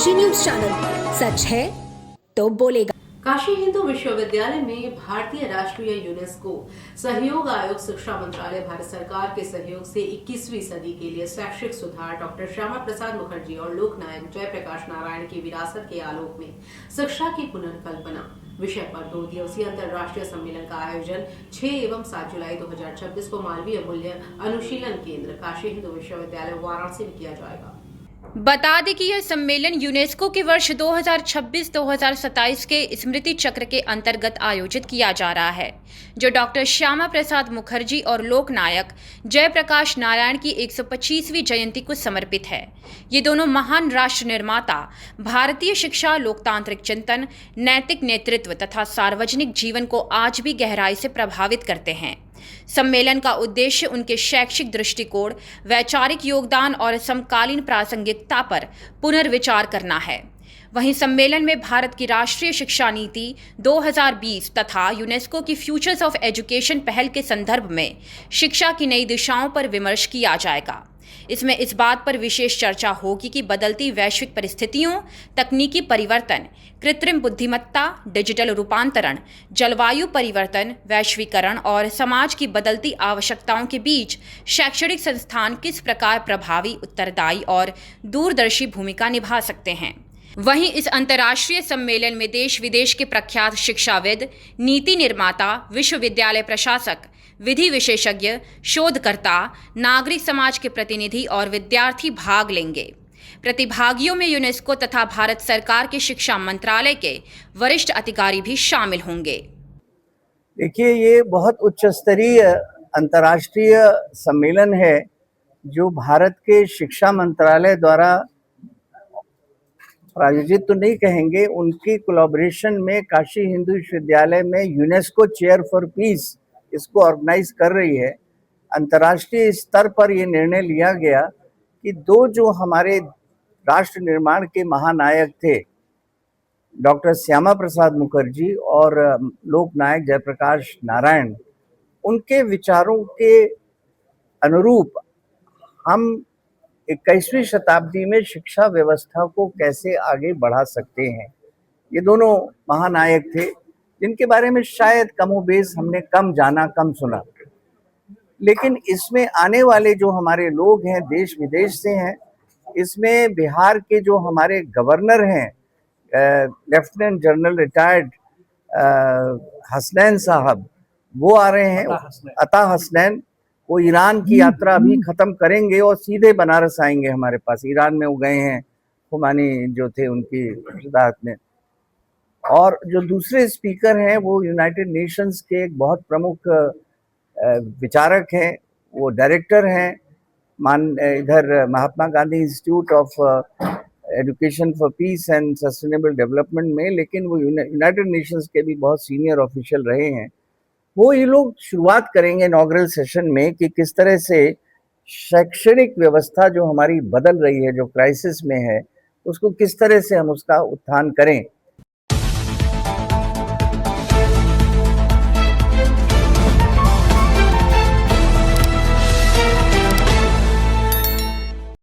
Kashi news channel, सच है तो बोलेगा। काशी हिंदू विश्वविद्यालय में भारतीय राष्ट्रीय यूनेस्को सहयोग आयोग, शिक्षा मंत्रालय, भारत सरकार के सहयोग से 21वीं सदी के लिए शैक्षिक सुधार डॉक्टर श्यामा प्रसाद मुखर्जी और लोकनायक जयप्रकाश नारायण की विरासत के आलोक में शिक्षा की पुनर्कल्पना विषय पर 2 दिवसीय अंतर्राष्ट्रीय सम्मेलन का आयोजन 6 एवं 7 जुलाई 2026 को मालवीय मूल्य अनुशीलन केंद्र काशी हिंदू विश्वविद्यालय वाराणसी में किया जाएगा। बता दें कि यह सम्मेलन यूनेस्को के वर्ष 2026-2027 के स्मृति चक्र के अंतर्गत आयोजित किया जा रहा है, जो डॉक्टर श्यामा प्रसाद मुखर्जी और लोकनायक जयप्रकाश नारायण की 125वीं जयंती को समर्पित है। ये दोनों महान राष्ट्र निर्माता भारतीय शिक्षा, लोकतांत्रिक चिंतन, नैतिक नेतृत्व तथा सार्वजनिक जीवन को आज भी गहराई से प्रभावित करते हैं। सम्मेलन का उद्देश्य उनके शैक्षिक दृष्टिकोण, वैचारिक योगदान और समकालीन प्रासंगिकता पर पुनर्विचार करना है। वहीं सम्मेलन में भारत की राष्ट्रीय शिक्षा नीति 2020 तथा यूनेस्को की फ्यूचर्स ऑफ एजुकेशन पहल के संदर्भ में शिक्षा की नई दिशाओं पर विमर्श किया जाएगा। इसमें इस बात पर विशेष चर्चा होगी कि बदलती वैश्विक परिस्थितियों, तकनीकी परिवर्तन, कृत्रिम बुद्धिमत्ता, डिजिटल रूपांतरण, जलवायु परिवर्तन, वैश्वीकरण और समाज की बदलती आवश्यकताओं के बीच शैक्षणिक संस्थान किस प्रकार प्रभावी, उत्तरदायी और दूरदर्शी भूमिका निभा सकते हैं। वहीं इस अंतर्राष्ट्रीय सम्मेलन में देश विदेश के प्रख्यात शिक्षाविद, नीति निर्माता, विश्वविद्यालय प्रशासक, विधि विशेषज्ञ, शोधकर्ता, नागरिक समाज के प्रतिनिधि और विद्यार्थी भाग लेंगे। प्रतिभागियों में यूनेस्को तथा भारत सरकार के शिक्षा मंत्रालय के वरिष्ठ अधिकारी भी शामिल होंगे। देखिए, ये बहुत उच्च स्तरीय अंतर्राष्ट्रीय सम्मेलन है जो भारत के शिक्षा मंत्रालय द्वारा प्रायोजित तो नहीं कहेंगे, उनकी कोलैबोरेशन में काशी हिंदू विश्वविद्यालय में यूनेस्को चेयर फॉर पीस इसको ऑर्गेनाइज कर रही है। अंतर्राष्ट्रीय स्तर पर ये निर्णय लिया गया कि दो जो हमारे राष्ट्र निर्माण के महानायक थे, डॉक्टर श्यामा प्रसाद मुखर्जी और लोकनायक जयप्रकाश नारायण, उनके विचारों के अनुरूप हम 21वीं शताब्दी में शिक्षा व्यवस्था को कैसे आगे बढ़ा सकते हैं। ये दोनों महानायक थे जिनके बारे में शायद कमोबेश हमने कम जाना, कम सुना, लेकिन इसमें आने वाले जो हमारे लोग हैं देश विदेश से हैं। इसमें बिहार के जो हमारे गवर्नर हैं, लेफ्टिनेंट जनरल रिटायर्ड हसनैन साहब, वो आ रहे हैं, अता हसनैन। वो ईरान की यात्रा अभी खत्म करेंगे और सीधे बनारस आएंगे हमारे पास। ईरान में वो गए हैं, खुमानी जो थे उनकी इत्तलात में। और जो दूसरे स्पीकर हैं वो यूनाइटेड नेशंस के एक बहुत प्रमुख विचारक हैं, वो डायरेक्टर हैं इधर Mahatma Gandhi Institute of Education for Peace and Sustainable Development में, लेकिन वो यूनाइटेड नेशंस के भी बहुत सीनियर ऑफिशियल रहे हैं। वो ये लोग शुरुआत करेंगे इनॉग्रल सेशन में कि किस तरह से शैक्षणिक व्यवस्था जो हमारी बदल रही है, जो क्राइसिस में है, उसको किस तरह से हम उसका उत्थान करें।